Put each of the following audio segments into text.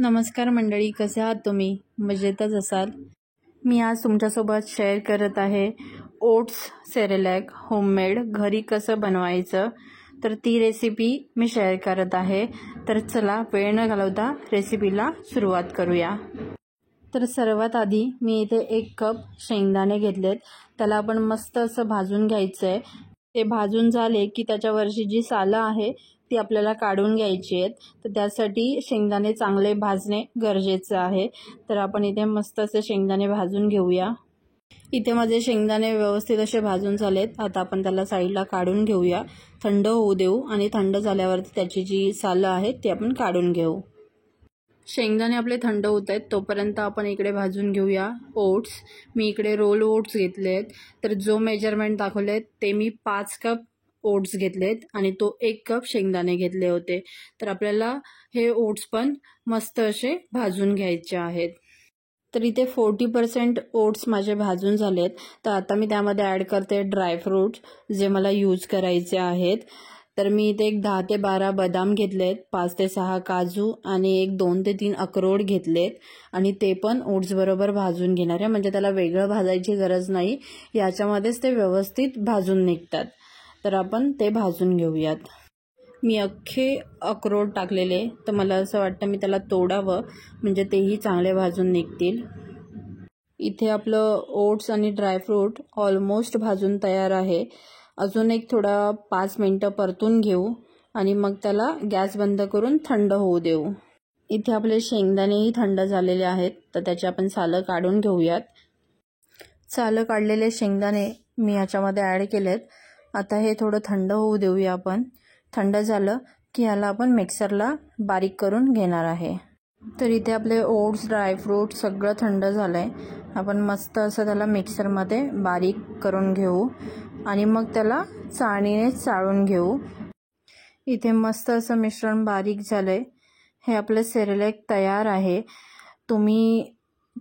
नमस्कार मंडळी, कसे आहात तुम्ही? मजेतच असाल. मी आज तुमच्यासोबत शेअर करत आहे ओट्स सेरेलॅक होममेड घरी कसं बनवायचं. तर ती रेसिपी मी शेअर करत आहे. तर चला वेळ न घालवता रेसिपीला सुरुवात करूया. तर सर्वात आधी मी इथे 1 कप शेंगदाणे घेतलेत. त्याला आपण मस्त असं भाजून घ्यायचं आहे. ते भाजून झाले की त्याच्यावरची जी सालं आहे ती आपल्याला काढून घ्यायची आहेत. तर त्यासाठी शेंगदाणे चांगले भाजणे गरजेचं आहे. तर आपण इथे मस्त असे शेंगदाणे भाजून घेऊया. इथे माझे शेंगदाणे व्यवस्थित असे भाजून झालेत. आता आपण त्याला साईडला काढून घेऊया, थंड होऊ देऊ आणि थंड झाल्यावरती त्याची जी सालं आहेत ती आपण काढून घेऊ. शेंगदाणे आपले थंड होत आहेत तोपर्यंत आपण इकडे भाजून घेऊया ओट्स. मी इकडे रोल ओट्स घेतलेत. तर जो मेजरमेंट दाखवलेत ते मी 5 कप ओट्स घेतलेत आणि तो 1 कप शेंगदाणे घेतले होते. तर आपल्याला हे ओट्स पण मस्त असे भाजून घ्यायचे आहेत. तर इथे 40% ओट्स माझे भाजून झालेत. तर आता मी त्यामध्ये ॲड करते ड्रायफ्रूट्स जे मला यूज करायचे आहेत. तर मी इथे एक 10 ते 12 बदाम घेतलेत, 5 ते 6 काजू आणि एक 2 ते 3 अक्रोड घेतलेत आणि ते पण ओट्स बरोबर भाजून घेणार आहे. म्हणजे त्याला वेगळं भाजायची गरज नाही, याच्यामध्येच ते व्यवस्थित भाजून निघतात. तर आपण ते भाजून घेऊयात. मी अख्खे अक्रोड टाकलेले, तर मला असं वाटतं मी त्याला तोडावं म्हणजे तेही चांगले भाजून निघतील. इथे आपलं ओट्स आणि ड्रायफ्रूट ऑलमोस्ट भाजून तयार आहे. अजून एक थोडा 5 मिनटं परतून घेऊ आणि मग त्याला गॅस बंद करून थंड होऊ देऊ. इथे आपले शेंगदाणेही थंड झालेले आहेत. तर त्याची आपण सालं काढून घेऊयात. सालं काढलेले शेंगदाणे मी याच्यामध्ये ॲड केलेत. आता हे थोडं थंड होऊ देऊया आपण. थंड झालं की ह्याला आपण मिक्सरला बारीक करून घेणार आहे. तर इथे आपले ओट्स ड्रायफ्रूट सगळं थंड झालं आहे. आपण मस्त असं त्याला मिक्सरमध्ये बारीक करून घेऊ आणि मग त्याला चाळणीने चाळून घेऊ. इथे मस्त असं मिश्रण बारीक झालं आहे. हे आपलं सेरेलॅक तयार आहे. तुम्ही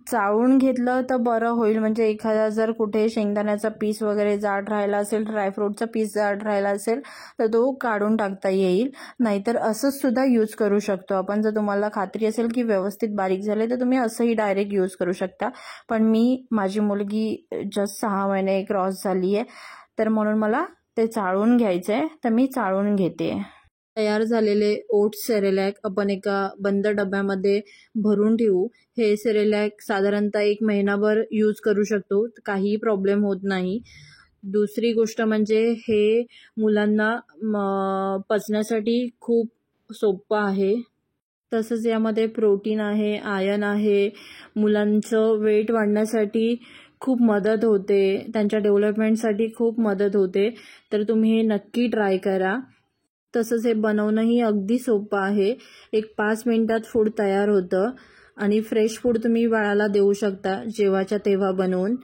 चाळून घेतलं तर बरं होईल. म्हणजे एखादा जर कुठे शेंगदाण्याचा पीस वगैरे जाड राहिला असेल, ड्रायफ्रूटचा पीस जाड राहिला असेल तर तो काढून टाकता येईल. नाहीतर असंच सुद्धा यूज करू शकतो आपण. जर तुम्हाला खात्री असेल की व्यवस्थित बारीक झाले तर तुम्ही असंही डायरेक्ट यूज करू शकता. पण माझी मुलगी जस्ट 6 महिने क्रॉस झाली आहे, तर म्हणून मला ते चाळून घ्यायचं आहे. तर मी चाळून घेते. तयार झालेले ओट्स सेरेलॅक आपण एका बंद डब्यामध्ये भरून ठेवू. हे सेरेलॅक साधारणतः 1 महिनाभर यूज करू शकतो, काही प्रॉब्लेम होत नाही. दुसरी गोष्ट म्हणजे हे मुलांना पचण्यासाठी खूप सोपं आहे. तसंच यामध्ये प्रोटीन आहे, आयर्न आहे. मुलांचं वेट वाढण्यासाठी खूप मदत होते, त्यांच्या डेव्हलपमेंटसाठी खूप मदत होते. तर तुम्ही हे नक्की ट्राय करा. तसंच हे बनवणंही अगदी सोपं आहे. एक 5 मिनिटात फूड तयार होतं आणि फ्रेश फूड तुम्ही बाळाला देऊ शकता जेव्हाच्या तेव्हा बनवून.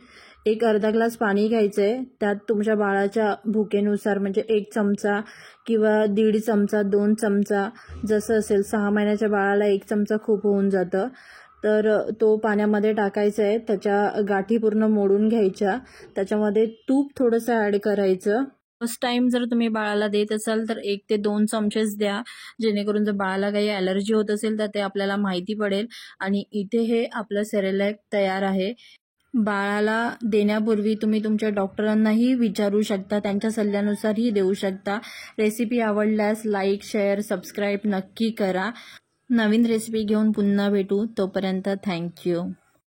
एक अर्धा ग्लास पाणी घ्यायचं आहे. त्यात तुमच्या बाळाच्या भुकेनुसार म्हणजे 1 चमचा किंवा 1.5 चमचा 2 चमचा जसं असेल. 6 महिन्याच्या बाळाला 1 चमचा खूप होऊन जातं. तर तो पाण्यामध्ये टाकायचा आहे. त्याच्या गाठी पूर्ण मोडून घ्यायच्या. त्याच्यामध्ये तूप थोडंसं ॲड करायचं. फर्स्ट टाइम जर तुम्ही बाळाला देत असाल तर 1 ते 2 चमचेच द्या, जेणेकरून जर बाळाला काही ॲलर्जी होत असेल तर ते आपल्याला माहिती पडेल. आणि इथे हे आपलं सेरेलॅक तयार आहे. बाळाला देण्यापूर्वी तुम्ही तुमच्या डॉक्टरांनाही विचारू शकता, त्यांच्या सल्ल्यानुसारही देऊ शकता. रेसिपी आवडल्यास लाईक, शेअर, सबस्क्राईब नक्की करा. नवीन रेसिपी घेऊन पुन्हा भेटू. तोपर्यंत थँक्यू.